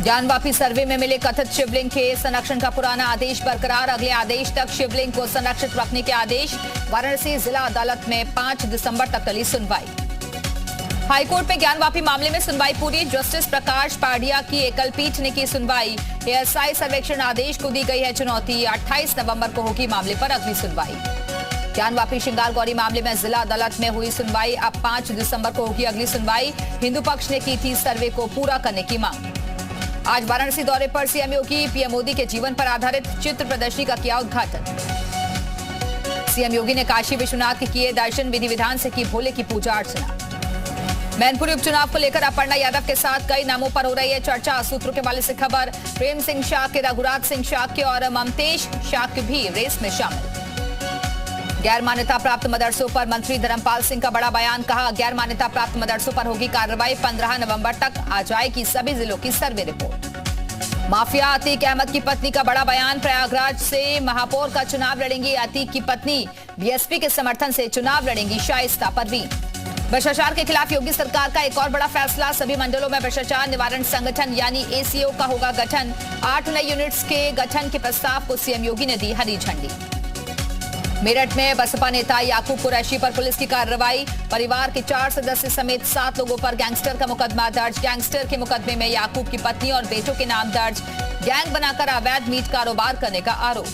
ज्ञानवापी सर्वे में मिले कथित शिवलिंग के संरक्षण का पुराना आदेश बरकरार। अगले आदेश तक शिवलिंग को संरक्षित रखने के आदेश। वाराणसी जिला अदालत में 5 दिसंबर तक टली सुनवाई। हाईकोर्ट में ज्ञानवापी मामले में सुनवाई पूरी। जस्टिस प्रकाश पाढ़िया की एकल पीठ ने की सुनवाई। एएसआई सर्वेक्षण आदेश को दी गई है चुनौती। 28 नवंबर को होगी मामले पर अगली सुनवाई। ज्ञानवापी श्रृंगार गौरी मामले में जिला अदालत में हुई सुनवाई। अब 5 दिसंबर को होगी अगली सुनवाई। हिंदू पक्ष ने की थी सर्वे को पूरा करने की मांग। आज वाराणसी दौरे पर सीएम योगी पीएम मोदी के जीवन पर आधारित चित्र प्रदर्शनी का किया उद्घाटन। सीएम योगी ने काशी विश्वनाथ के किए दर्शन। विधि विधान से की भोले की पूजा अर्चना। मैनपुरी उपचुनाव को लेकर अपर्णा यादव के साथ कई नामों पर हो रही है चर्चा। सूत्रों के हवाले से खबर। प्रेम सिंह शाक्य, रघुराज सिंह शाक्य और ममतेश शाक्य भी रेस में शामिल। गैर मान्यता प्राप्त मदरसों पर मंत्री धर्मपाल सिंह का बड़ा बयान। कहा, गैर मान्यता प्राप्त मदरसों पर होगी कार्रवाई। 15 नवंबर तक आ जाएगी सभी जिलों की survey report. Mafia Atiq Ahmed की पत्नी का बड़ा बयान। प्रयागराज से महापौर का चुनाव लड़ेंगी अतीक की पत्नी। बीएसपी के समर्थन से चुनाव लड़ेंगी शाइस्ता परवीन। भ्रष्टाचार के खिलाफ योगी सरकार का एक और बड़ा फैसला। सभी मंडलों में भ्रष्टाचार निवारण संगठन यानी एसीओ का होगा गठन। 8 नए यूनिट्स के गठन के प्रस्ताव को सीएम योगी ने दी हरी झंडी। मेरठ में बसपा नेता याकूब कुरैशी पर पुलिस की कार्रवाई। परिवार के 4 सदस्य समेत 7 लोगों पर गैंगस्टर का मुकदमा दर्ज। गैंगस्टर के मुकदमे में याकूब की पत्नी और बेटों के नाम दर्ज। गैंग बनाकर अवैध मीट कारोबार करने का आरोप।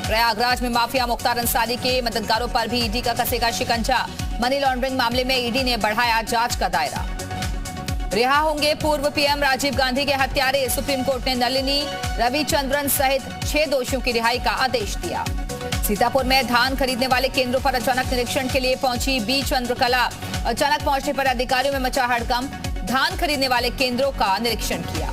प्रयागराज में माफिया मुख्तार अंसारी के मददगारों पर भी ईडी का कसेगा शिकंजा। मनी लॉन्ड्रिंग मामले में ईडी ने बढ़ाया जांच का दायरा। रिहा होंगे पूर्व पीएम राजीव गांधी के हत्यारे। सुप्रीम कोर्ट ने नलिनी रविचंद्रन सहित 6 दोषियों की रिहाई का आदेश दिया। सीतापुर में धान खरीदने वाले केंद्रों पर अचानक निरीक्षण के लिए पहुंची बी चंद्रकला। अचानक पहुंचने पर अधिकारियों में मचा हड़कंप। धान खरीदने वाले केंद्रों का निरीक्षण किया।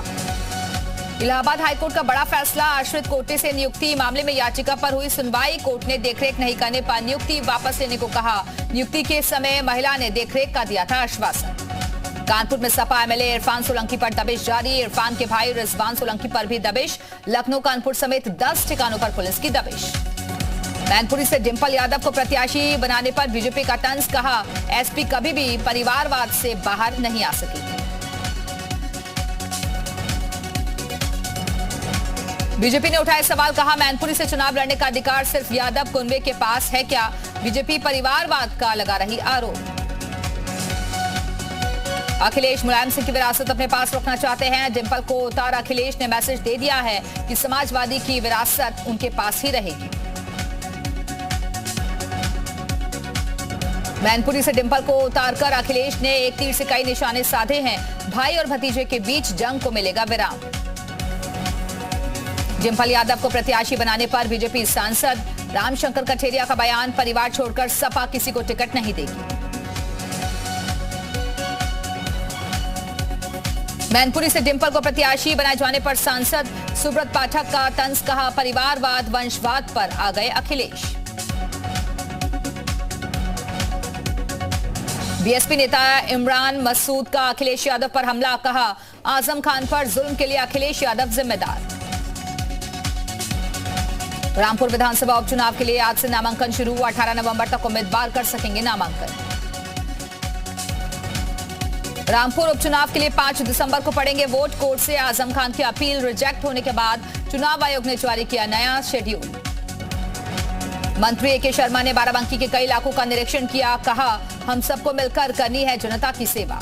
इलाहाबाद हाईकोर्ट का बड़ा फैसला। आश्रित कोटे से नियुक्ति मामले में याचिका पर हुई सुनवाई। कोर्ट ने देखरेख नहीं करने पर नियुक्ति वापस लेने को कहा। नियुक्ति के समय महिला ने देखरेख का दिया था आश्वासन। कानपुर में सपा एमएलए इरफान सोलंकी पर दबिश जारी। इरफान के भाई रिजवान सोलंकी पर भी दबिश। लखनऊ कानपुर समेत 10 ठिकानों पर पुलिस की दबिश। मैनपुरी से डिंपल यादव को प्रत्याशी बनाने पर बीजेपी का तंज। कहा, एसपी कभी भी परिवारवाद से बाहर नहीं आ सकेगी। बीजेपी ने उठाए सवाल। कहा, मैनपुरी से चुनाव लड़ने का अधिकार सिर्फ यादव कुनबे के पास है क्या? बीजेपी परिवारवाद का लगा रही आरोप। अखिलेश मुलायम सिंह की विरासत अपने पास रखना चाहते हैं। डिंपल को उतार अखिलेश ने मैसेज दे दिया है कि समाजवादी की विरासत उनके पास ही रहेगी। मैनपुरी से डिंपल को उतारकर अखिलेश ने एक तीर से कई निशाने साधे हैं। भाई और भतीजे के बीच जंग को मिलेगा विराम। डिंपल यादव को प्रत्याशी बनाने पर बीजेपी सांसद रामशंकर कठेरिया का बयान। परिवार छोड़कर सपा किसी को टिकट नहीं देगी। मैनपुरी से डिंपल को प्रत्याशी बनाए जाने पर सांसद सुब्रत पाठक का तंज। कहा, परिवारवाद वंशवाद पर आ गए अखिलेश। बीएसपी नेता इमरान मसूद का अखिलेश यादव पर हमला। कहा, आजम खान पर जुल्म के लिए अखिलेश यादव जिम्मेदार। रामपुर विधानसभा उपचुनाव के लिए आज से नामांकन शुरू। 18 नवंबर तक उम्मीदवार कर सकेंगे नामांकन। रामपुर उपचुनाव के लिए 5 दिसंबर को पड़ेंगे वोट। कोर्ट से आजम खान की अपील रिजेक्ट होने के बाद चुनाव आयोग ने जारी किया नया शेड्यूल। मंत्री ए के शर्मा ने बाराबंकी के कई इलाकों का निरीक्षण किया। कहा, हम सबको मिलकर करनी है जनता की सेवा।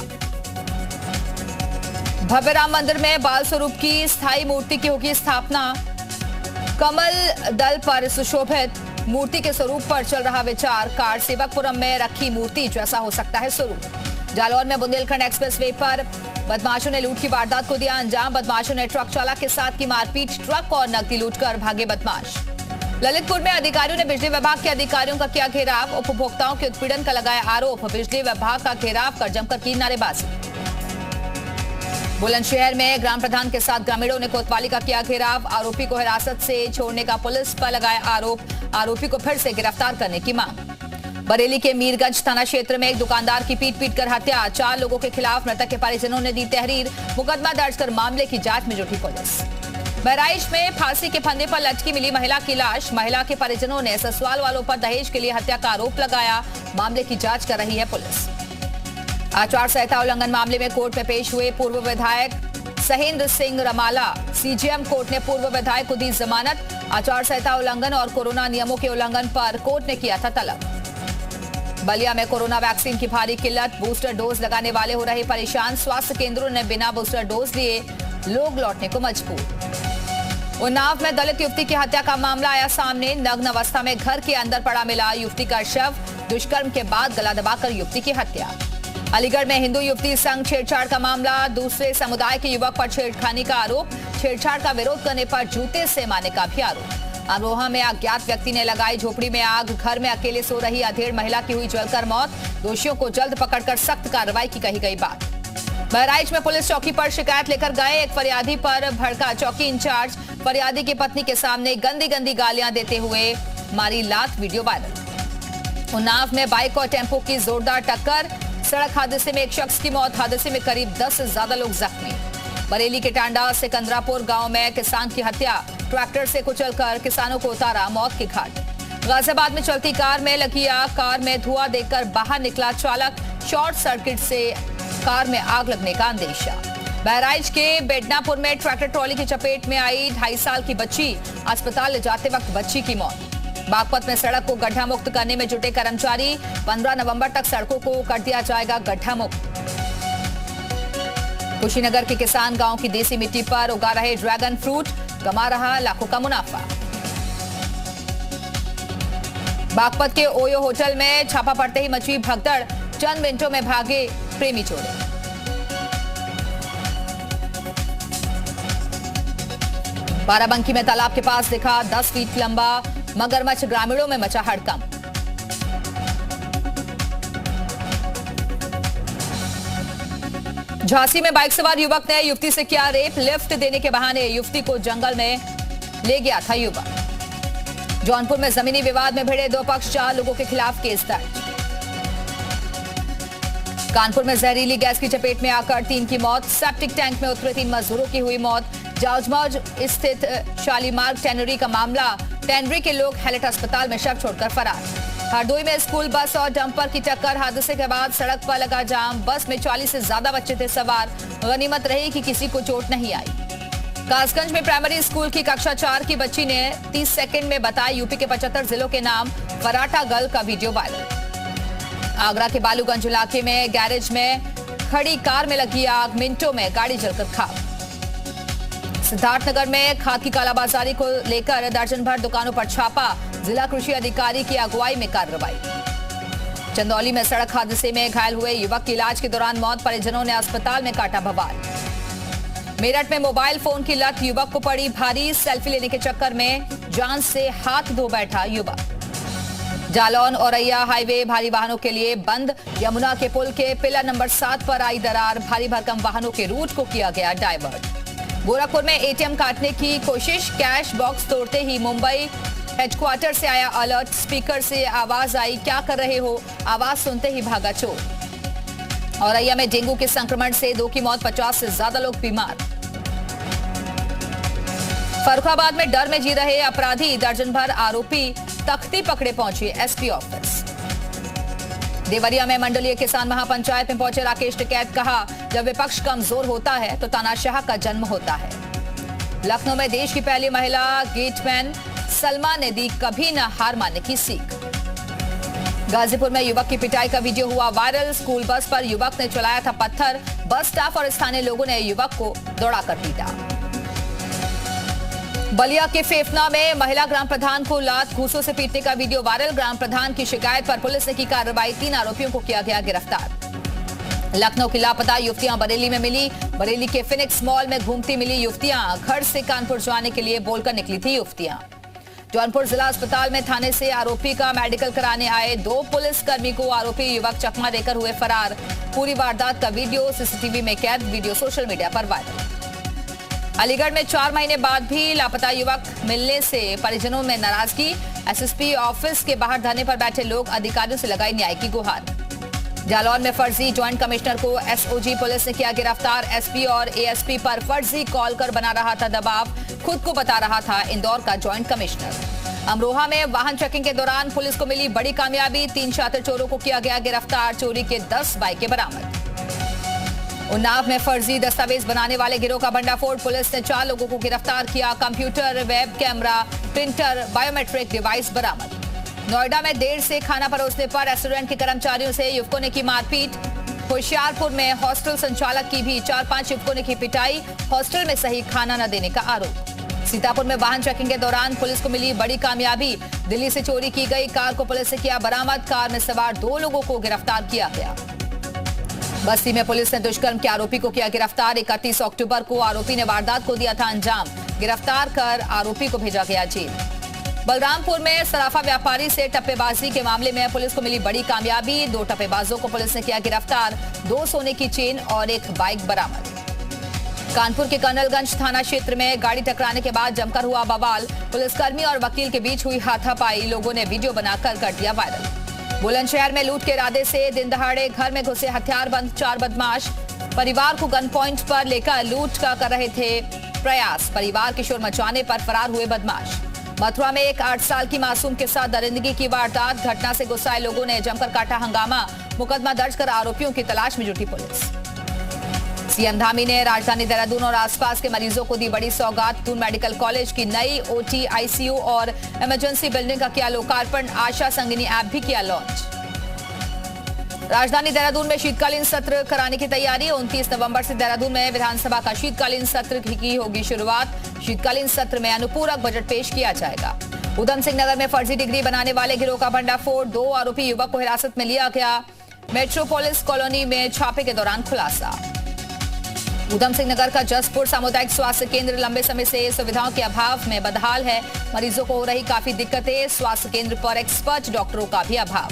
भव्य राम मंदिर में बाल स्वरूप की स्थायी मूर्ति की होगी स्थापना। कमल दल पर सुशोभित मूर्ति के स्वरूप पर चल रहा विचार। कार सेवकपुरम में रखी मूर्ति जैसा हो सकता है स्वरूप। जालौर में बुंदेलखंड एक्सप्रेसवे पर बदमाशों ने लूट की वारदात को दिया अंजाम। बदमाशों ने ट्रक चालक के साथ की मारपीट। ट्रक और नकदी लूटकर भागे बदमाश। ललितपुर में अधिकारियों ने बिजली विभाग के अधिकारियों का किया घेराव। उपभोक्ताओं के उत्पीड़न का लगाया आरोप। बिजली विभाग का घेराव कर जमकर की नारेबाजी। बुलंदशहर में ग्राम प्रधान के साथ ग्रामीणों ने कोतवाली का किया घेराव। आरोपी को हिरासत से छोड़ने का पुलिस पर लगाया आरोप। आरोपी को फिर से गिरफ्तार करने की मांग। बरेली के मीरगंज थाना क्षेत्र में एक दुकानदार की पीट कर हत्या। 4 लोगों के खिलाफ मृतक के परिजनों ने दी तहरीर। मुकदमा दर्ज कर मामले की जांच में जुटी पुलिस। बहराइच में फांसी के फंदे पर लटकी मिली महिला की लाश। महिला के परिजनों ने ससुराल वालों पर दहेज के लिए हत्या का आरोप लगाया। मामले की जांच कर रही है पुलिस। आचार संहिता उल्लंघन मामले में कोर्ट में पेश हुए पूर्व विधायक सहेंद्र सिंह रमाला। सीजेएम कोर्ट ने पूर्व विधायक को दी जमानत। आचार संहिता उल्लंघन और कोरोना नियमों के उल्लंघन पर कोर्ट ने किया था तलब। बलिया में कोरोना वैक्सीन की भारी किल्लत। बूस्टर डोज लगाने वाले हो रहे परेशान। स्वास्थ्य केंद्रों ने बिना बूस्टर डोज लिए लोग लौटने को मजबूर। उन्नाव में दलित युवती की हत्या का मामला आया सामने। नग्न अवस्था में घर के अंदर पड़ा मिला युवती का शव। दुष्कर्म के बाद गला दबाकर युवती की हत्या। अलीगढ़ में हिंदू युवती संग छेड़छाड़ का मामला। दूसरे समुदाय के युवक पर छेड़खानी का आरोप। छेड़छाड़ का विरोध करने पर जूते से मारने का भी आरोप। अमरोहा में अज्ञात व्यक्ति ने लगाई झोपड़ी में आग। घर में अकेले सो रही अधेड़ महिला की हुई जलकर मौत। दोषियों को जल्द पकड़कर सख्त कार्रवाई की कही गई बात। बहराइच में पुलिस चौकी पर शिकायत लेकर गए। एक फरियादी पर भड़का चौकी इंचार्ज। फरियादी की पत्नी के सामने गंदी गंदी गालियां देते हुए मारी लात। Video viral. उन्नाव में बाइक और टेम्पो की जोरदार टक्कर। सड़क हादसे में एक शख्स की मौत। हादसे में करीब 10 से ज्यादा लोग जख्मी। बरेली के टांडा सिकंदरापुर गांव में किसान की हत्या। ट्रैक्टर से कुचलकर किसानों को उतारा मौत के घाट। गाजियाबाद में चलती कार में लगी आग। कार में धुआं देखकर बाहर निकला चालक। शॉर्ट सर्किट से कार में आग लगने का अंदेशा। बहराइच के बेडनापुर में ट्रैक्टर ट्रॉली की चपेट में आई 2.5 साल की बच्ची। अस्पताल ले जाते वक्त बच्ची की मौत। बागपत में सड़क को गड्ढा मुक्त करने में जुटे कर्मचारी। 15 नवंबर तक सड़कों को कर दिया जाएगा गड्ढा मुक्त। कुशीनगर के किसान गांव की देसी मिट्टी पर उगा रहे ड्रैगन फ्रूट। कमा रहा लाखों का मुनाफा। बागपत के ओयो होटल में छापा पड़ते ही मची भगदड़। चंद मिनटों में भागे प्रेमी जोड़े। बाराबंकी में तालाब के पास दिखा 10 फीट लंबा मगरमच्छ। ग्रामीणों में मचा हड़कंप। झांसी में बाइक सवार युवक ने युवती से किया रेप। लिफ्ट देने के बहाने युवती को जंगल में ले गया था युवक। जौनपुर में जमीनी विवाद में भिड़े 2 पक्ष। 4 लोगों के खिलाफ केस दर्ज। कानपुर में जहरीली गैस की चपेट में आकर 3 की मौत। सेप्टिक टैंक में उतरे 3 मजदूरों की हुई मौत। जाजमौज स्थित शालीमार्ग टैनरी का मामला। टैनरी के लोग हैलेट अस्पताल में शव छोड़कर फरार। हरदोई में स्कूल बस और डंपर की टक्कर। हादसे के बाद सड़क पर लगा जाम। बस में 40 से ज्यादा बच्चे थे सवार। गनीमत रही कि किसी को चोट नहीं आई। कासगंज में प्राइमरी स्कूल की कक्षा 4 की बच्ची ने 30 सेकंड में बताया यूपी के 75 जिलों के नाम। पराठा गर्ल का वीडियो वायरल। आगरा के बालूगंज इलाके में गैरेज में खड़ी कार में लगी आग। मिनटों में गाड़ी जलकर खाक। सिद्धार्थनगर में खाद की कालाबाजारी को लेकर दर्जन भर दुकानों पर छापा। जिला कृषि अधिकारी की अगुवाई में कार्रवाई। चंदौली में सड़क हादसे में घायल हुए युवक की इलाज के दौरान मौत। परिजनों ने अस्पताल में काटा बवाल। मेरठ में मोबाइल फोन की लत युवक को पड़ी भारी। सेल्फी लेने के चक्कर में जान से हाथ धो बैठा युवक। जालौन औरैया हाईवे भारी वाहनों के लिए बंद। यमुना के पुल के पिलर नंबर 7 पर आई दरार। भारी भरकम वाहनों के रूट को किया गया डायवर्ट। गोरखपुर में एटीएम काटने की कोशिश। कैश बॉक्स तोड़ते ही मुंबई हेडक्वार्टर से आया अलर्ट। स्पीकर से आवाज आई, क्या कर रहे हो? आवाज सुनते ही भागा चोर। औरैया में डेंगू के संक्रमण से 2 की मौत। 50 से ज्यादा लोग बीमार। फर्रुखाबाद में डर में जी रहे अपराधी। दर्जन भर आरोपी तख्ती पकड़े पहुंचे एसपी ऑफिस। देवरिया में मंडलीय किसान महापंचायत में पहुंचे राकेश टिकैत। कहा, जब विपक्ष कमजोर होता है तो तानाशाह का जन्म होता है। लखनऊ में देश की पहली महिला गेटमैन सलमा ने दी कभी न हार मानने की सीख। गाजीपुर में युवक की पिटाई का वीडियो हुआ वायरल। स्कूल बस पर युवक ने चलाया था पत्थर। बस स्टाफ और स्थानीय लोगों ने युवक को दौड़ाकर पीटा। बलिया के फेफना में महिला ग्राम प्रधान को लात घूसों से पीटने का वीडियो वायरल। ग्राम प्रधान की शिकायत पर पुलिस ने की कार्रवाई। 3 आरोपियों को किया गया गिरफ्तार। लखनऊ की लापता युवतियां बरेली में मिली। बरेली के फिनिक्स मॉल में घूमती मिली युवतियां। घर से कानपुर जाने के लिए बोलकर निकली थी युवतियां। जौनपुर जिला अस्पताल में थाने से आरोपी का मेडिकल कराने आए 2 पुलिसकर्मी को आरोपी युवक चकमा देकर हुए फरार। पूरी वारदात का वीडियो सीसीटीवी में कैद। वीडियो सोशल मीडिया पर वायरल। अलीगढ़ में 4 महीने बाद भी लापता युवक मिलने से परिजनों में नाराजगी। एसएसपी ऑफिस के बाहर धरने पर बैठे लोग अधिकारियों से लगाई न्याय की गुहार। जालौन में फर्जी ज्वाइंट कमिश्नर को एसओजी पुलिस ने किया गिरफ्तार। एसपी और एएसपी पर फर्जी कॉल कर बना रहा था दबाव। खुद को बता रहा था इंदौर का ज्वाइंट कमिश्नर। अमरोहा में वाहन चेकिंग के दौरान पुलिस को मिली बड़ी कामयाबी। 3 शातिर चोरों को किया गया गिरफ्तार। चोरी के 10 बाइकें बरामद। उन्नाव में फर्जी दस्तावेज बनाने वाले गिरोह का भंडाफोड़, पुलिस ने 4 लोगों को गिरफ्तार किया। Computer, web camera, printer, biometric device बरामद। नोएडा में देर से खाना परोसने पर रेस्टोरेंट के कर्मचारियों से युवकों ने की मारपीट। होशियारपुर में हॉस्टल संचालक की भी 4-5 युवकों ने की पिटाई, हॉस्टल में सही खाना न देने का आरोप। सीतापुर में वाहन चेकिंग के दौरान पुलिस को मिली बड़ी कामयाबी, दिल्ली से चोरी की गई कार को पुलिस ने किया बरामद। कार में सवार 2 लोगों को गिरफ्तार किया गया। बस्ती में पुलिस ने दुष्कर्म के आरोपी को किया गिरफ्तार। 31 अक्टूबर को आरोपी ने वारदात को दिया था अंजाम, गिरफ्तार कर आरोपी को भेजा गया जेल। बलरामपुर में सराफा व्यापारी से टप्पेबाजी के मामले में पुलिस को मिली बड़ी कामयाबी, 2 टप्पेबाजों को पुलिस ने किया गिरफ्तार, 2 सोने की चेन और 1 बाइक बरामद। कानपुर के कर्नलगंज थाना क्षेत्र में गाड़ी टकराने के बाद जमकर हुआ बवाल, पुलिसकर्मी और वकील के बीच हुई हाथापाई, लोगों ने वीडियो बनाकर कर दिया वायरल। बुलंदशहर में लूट के इरादे से दिन दहाड़े घर में घुसे हथियारबंद 4 बदमाश, परिवार को गन पॉइंट पर लेकर लूट का कर रहे थे प्रयास, परिवार के शोर मचाने पर फरार हुए बदमाश। मथुरा में एक 8 साल की मासूम के साथ दरिंदगी की वारदात, घटना से गुस्साए लोगों ने जमकर काटा हंगामा, मुकदमा दर्ज कर आरोपियों की तलाश में जुटी पुलिस। सीएम धामी ने राजधानी देहरादून और आसपास के मरीजों को दी बड़ी सौगात, दून मेडिकल कॉलेज की नई ओटी, आईसीयू और इमरजेंसी बिल्डिंग का किया लोकार्पण, आशा संगिनी ऐप भी किया लॉन्च। राजधानी देहरादून में शीतकालीन सत्र कराने की तैयारी, 29 नवंबर से देहरादून में विधानसभा का शीतकालीन सत्र की होगी शुरुआत। शीतकालीन सत्र में अनुपूरक बजट पेश किया जाएगा। उधम सिंह नगर में फर्जी डिग्री बनाने वाले गिरोह का भंडाफोड़, 2 आरोपी युवक को हिरासत में लिया गया। मेट्रोपोलिस कॉलोनी में छापे के दौरान खुलासा। उधम सिंह नगर का जसपुर सामुदायिक स्वास्थ्य केंद्र लंबे समय से सुविधाओं के अभाव में बदहाल है, मरीजों को हो रही काफी दिक्कतें, स्वास्थ्य केंद्र पर एक्सपर्ट डॉक्टरों का भी अभाव।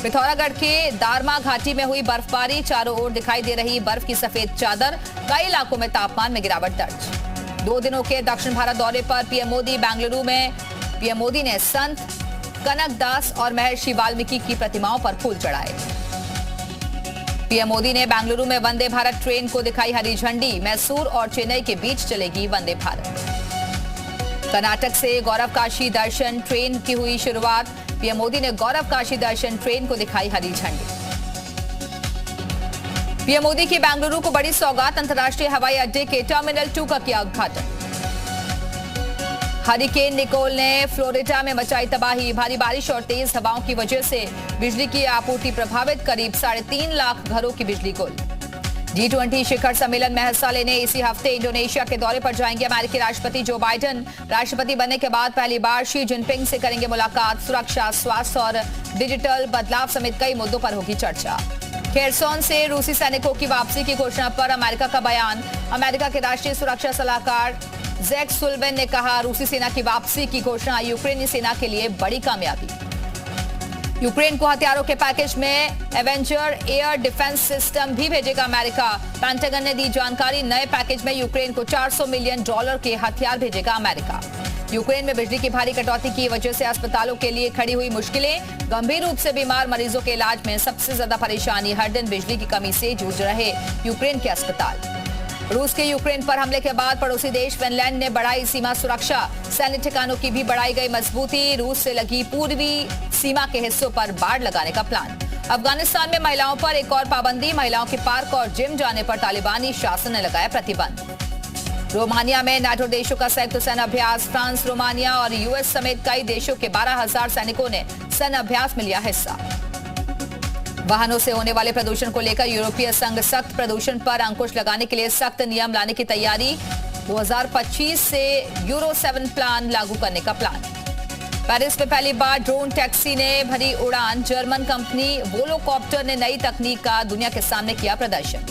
पिथौरागढ़ के दारमा घाटी में हुई बर्फबारी, चारों ओर दिखाई दे रही बर्फ की सफेद चादर, कई इलाकों में तापमान में गिरावट दर्ज। 2 दिनों के दक्षिण भारत दौरे पर पीएम मोदी, बेंगलुरु में पीएम मोदी ने संत कनकदास और महर्षि वाल्मीकि की प्रतिमाओं पर फूल चढ़ाए। पीएम मोदी ने बेंगलुरु में वंदे भारत ट्रेन को दिखाई हरी झंडी, मैसूर और चेन्नई के बीच चलेगी वंदे भारत। कर्नाटक से गौरव काशी दर्शन ट्रेन की हुई शुरुआत, पीएम मोदी ने गौरव काशी दर्शन ट्रेन को दिखाई हरी झंडी। पीएम मोदी की बेंगलुरु को बड़ी सौगात, अंतर्राष्ट्रीय हवाई अड्डे के टर्मिनल 2 का किया उद्घाटन। हरिकेन निकोल ने फ्लोरिडा में मचाई तबाही, भारी बारिश और तेज हवाओं की वजह से बिजली की आपूर्ति प्रभावित, करीब 3.5 लाख घरों की बिजली गुल। G20 शिखर सम्मेलन में हिस्सा लेने इसी हफ्ते इंडोनेशिया के दौरे पर जाएंगे अमेरिकी राष्ट्रपति जो बाइडेन। राष्ट्रपति बनने के बाद पहली बार शी जिनपिंग से करेंगे मुलाकात, सुरक्षा, स्वास्थ्य और डिजिटल बदलाव समेत कई मुद्दों पर होगी चर्चा। खेरसौन से रूसी सैनिकों की वापसी की घोषणा पर अमेरिका का बयान, अमेरिका के राष्ट्रीय सुरक्षा सलाहकार जैक सुल्वेन ने कहा, रूसी सेना की वापसी की घोषणा यूक्रेनी सेना के लिए बड़ी कामयाबी। यूक्रेन को हथियारों के पैकेज में एवेंजर एयर डिफेंस सिस्टम भी भेजेगा अमेरिका। पेंटागन ने दी जानकारी, नए पैकेज में यूक्रेन को $400 मिलियन के हथियार भेजेगा अमेरिका। यूक्रेन में बिजली की भारी कटौती की वजह से अस्पतालों के लिए खड़ी हुई मुश्किलें, गंभीर रूप से बीमार मरीजों के इलाज में सबसे ज्यादा परेशानी, हर दिन बिजली की कमी से जूझ रहे यूक्रेन के अस्पताल। रूस के यूक्रेन पर हमले के बाद पड़ोसी देश फिनलैंड ने बढ़ाई सीमा सुरक्षा, सैन्य ठिकानों की भी बढ़ाई गई मजबूती, रूस से लगी पूर्वी सीमा के हिस्सों पर बाड़ लगाने का प्लान। अफगानिस्तान में महिलाओं पर एक और पाबंदी, महिलाओं के पार्क और जिम जाने पर तालिबानी शासन ने लगाया प्रतिबंध। रोमानिया में नाटो देशों का संयुक्त सैन्य अभ्यास, फ्रांस, रोमानिया और यूएस समेत कई देशों के 12,000 सैनिकों ने सैन्य अभ्यास में लिया हिस्सा। वाहनों से होने वाले प्रदूषण को लेकर यूरोपीय संघ सख्त प्रदूषण पर अंकुश लगाने के लिए सख्त नियम लाने की तैयारी, 2025 से यूरो 7 प्लान लागू करने का प्लान। पेरिस में पहली बार ड्रोन टैक्सी ने भरी उड़ान, जर्मन कंपनी वोलोकॉप्टर ने नई तकनीक का दुनिया के सामने किया प्रदर्शन।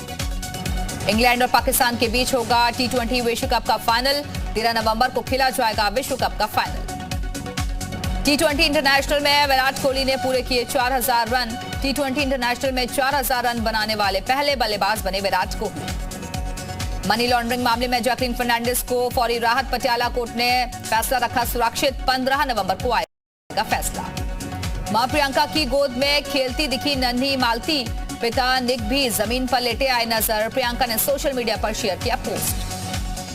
इंग्लैंड और पाकिस्तान के बीच होगा T20 विश्व कप का फाइनल, 13 नवंबर को खेला जाएगा विश्व कप का फाइनल। T20 इंटरनेशनल में विराट कोहली ने पूरे किए 4000 रन, T20 इंटरनेशनल में 4000 रन बनाने वाले पहले बल्लेबाज बने विराट कोहली। मनी लॉन्ड्रिंग मामले में जैकलिन फर्नांडिस को फौरी राहत, पटियाला कोर्ट ने फैसला रखा सुरक्षित, 15 नवंबर को आएगा फैसला। मां प्रियंका की गोद में खेलती दिखी नन्ही मालती, पिता निक भी जमीन पर लेटे आए नजर, प्रियंका ने सोशल मीडिया पर शेयर किया पोस्ट।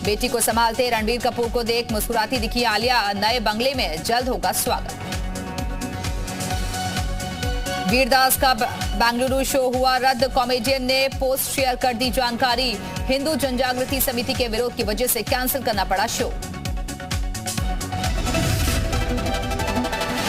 बेटी को संभालते रणबीर कपूर को देख मुस्कुराती दिखी आलिया, नए बंगले में जल्द होगा स्वागत। वीरदास का बेंगलुरु शो हुआ रद्द। कॉमेडियन ने पोस्ट शेयर कर दी जानकारी। हिंदू जनजागृति समिति के विरोध की वजह से कैंसिल करना पड़ा शो।